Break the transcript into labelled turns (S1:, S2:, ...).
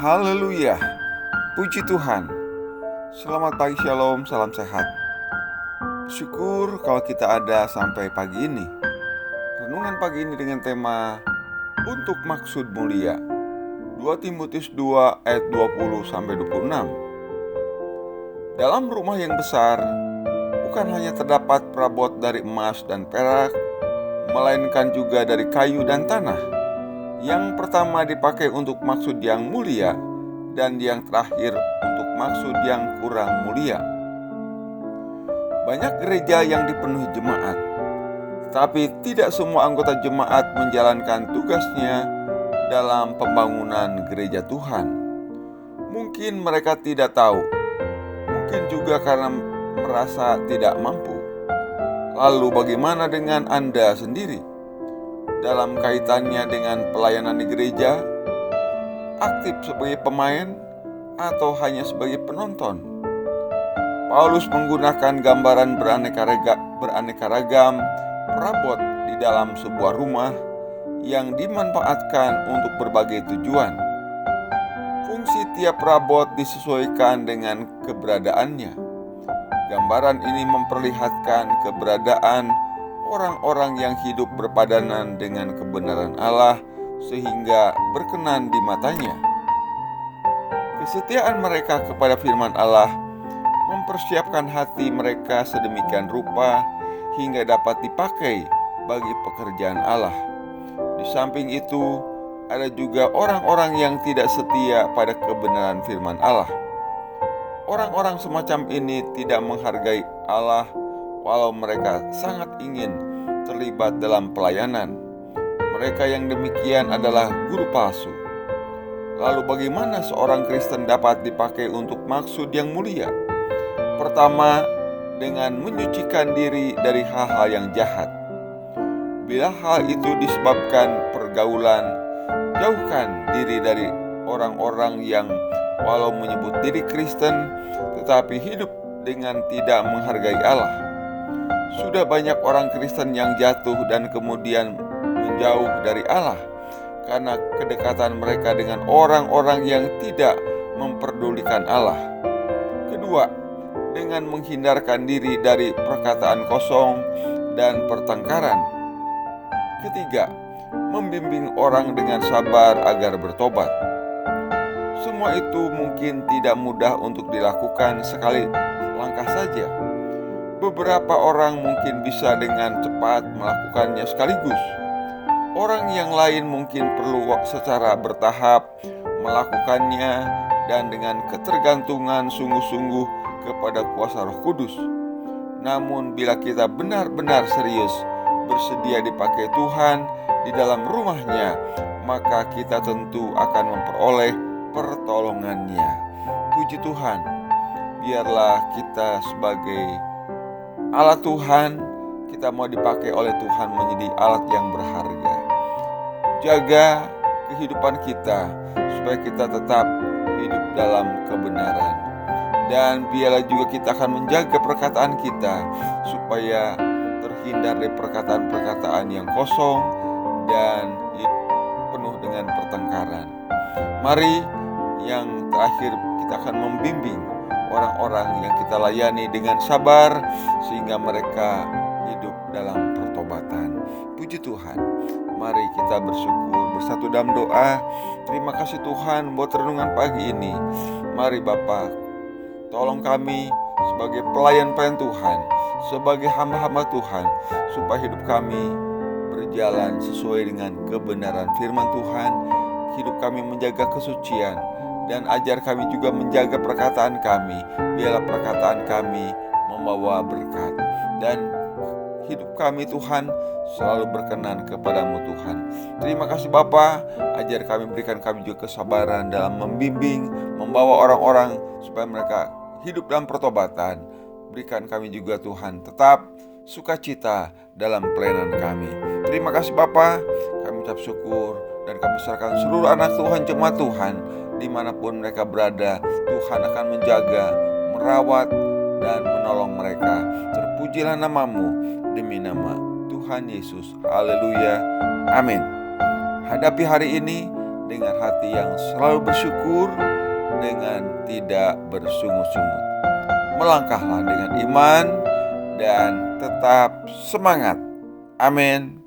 S1: Haleluya, puji Tuhan. Selamat pagi, shalom, salam sehat. Syukur kalau kita ada sampai pagi ini. Renungan pagi ini dengan tema Untuk Maksud Mulia, 2 Timotius 2 ayat 20-26. Dalam rumah yang besar bukan hanya terdapat perabot dari emas dan perak, melainkan juga dari kayu dan tanah. Yang pertama dipakai untuk maksud yang mulia, dan yang terakhir untuk maksud yang kurang mulia. Banyak gereja yang dipenuhi jemaat, tetapi tidak semua anggota jemaat menjalankan tugasnya dalam pembangunan gereja Tuhan. Mungkin mereka tidak tahu, mungkin juga karena merasa tidak mampu. Lalu bagaimana dengan Anda sendiri? Dalam kaitannya dengan pelayanan di gereja, aktif sebagai pemain atau hanya sebagai penonton? Paulus menggunakan gambaran beraneka ragam perabot di dalam sebuah rumah yang dimanfaatkan untuk berbagai tujuan. Fungsi tiap perabot disesuaikan dengan keberadaannya. Gambaran ini memperlihatkan keberadaan orang-orang yang hidup berpadanan dengan kebenaran Allah sehingga berkenan di matanya. Kesetiaan mereka kepada firman Allah mempersiapkan hati mereka sedemikian rupa hingga dapat dipakai bagi pekerjaan Allah. Di samping itu, ada juga orang-orang yang tidak setia pada kebenaran firman Allah. Orang-orang semacam ini tidak menghargai Allah walau mereka sangat ingin terlibat dalam pelayanan. Mereka yang demikian adalah guru palsu. Lalu bagaimana seorang Kristen dapat dipakai untuk maksud yang mulia? Pertama, dengan menyucikan diri dari hal-hal yang jahat. Bila hal itu disebabkan pergaulan, jauhkan diri dari orang-orang yang walau menyebut diri Kristen tetapi hidup dengan tidak menghargai Allah. Sudah banyak orang Kristen yang jatuh dan kemudian menjauh dari Allah karena kedekatan mereka dengan orang-orang yang tidak memperdulikan Allah. Kedua, dengan menghindarkan diri dari perkataan kosong dan pertengkaran. Ketiga, membimbing orang dengan sabar agar bertobat. Semua itu mungkin tidak mudah untuk dilakukan sekali langkah saja. Beberapa orang mungkin bisa dengan cepat melakukannya sekaligus. Orang yang lain mungkin perlu secara bertahap melakukannya dan dengan ketergantungan sungguh-sungguh kepada kuasa Roh Kudus. Namun bila kita benar-benar serius bersedia dipakai Tuhan di dalam rumahnya, maka kita tentu akan memperoleh pertolongannya. Puji Tuhan, biarlah kita sebagai alat Tuhan, kita mau dipakai oleh Tuhan menjadi alat yang berharga. Jaga kehidupan kita supaya kita tetap hidup dalam kebenaran. Dan biarlah juga kita akan menjaga perkataan kita supaya terhindar dari perkataan-perkataan yang kosong dan penuh dengan pertengkaran. Mari yang terakhir kita akan membimbing orang-orang yang kita layani dengan sabar sehingga mereka hidup dalam pertobatan. Puji Tuhan. Mari kita bersyukur bersatu dalam doa. Terima kasih Tuhan buat renungan pagi ini. Mari Bapa, tolong kami sebagai pelayan-pelayan Tuhan, sebagai hamba-hamba Tuhan, supaya hidup kami berjalan sesuai dengan kebenaran firman Tuhan. Hidup kami menjaga kesucian, dan ajar kami juga menjaga perkataan kami. Biarlah perkataan kami membawa berkat, dan hidup kami Tuhan selalu berkenan kepadamu Tuhan. Terima kasih Bapa, ajar kami, berikan kami juga kesabaran dalam membimbing, membawa orang-orang supaya mereka hidup dalam pertobatan. Berikan kami juga Tuhan tetap sukacita dalam pelayanan kami. Terima kasih Bapa, kami ucap syukur dan kami serahkan seluruh anak Tuhan, jemaat Tuhan dimanapun mereka berada. Tuhan akan menjaga, merawat, dan menolong mereka. Terpujilah namamu demi nama Tuhan Yesus. Haleluya, amin. Hadapi hari ini dengan hati yang selalu bersyukur, dengan tidak bersungut-sungut. Melangkahlah dengan iman dan tetap semangat. Amin.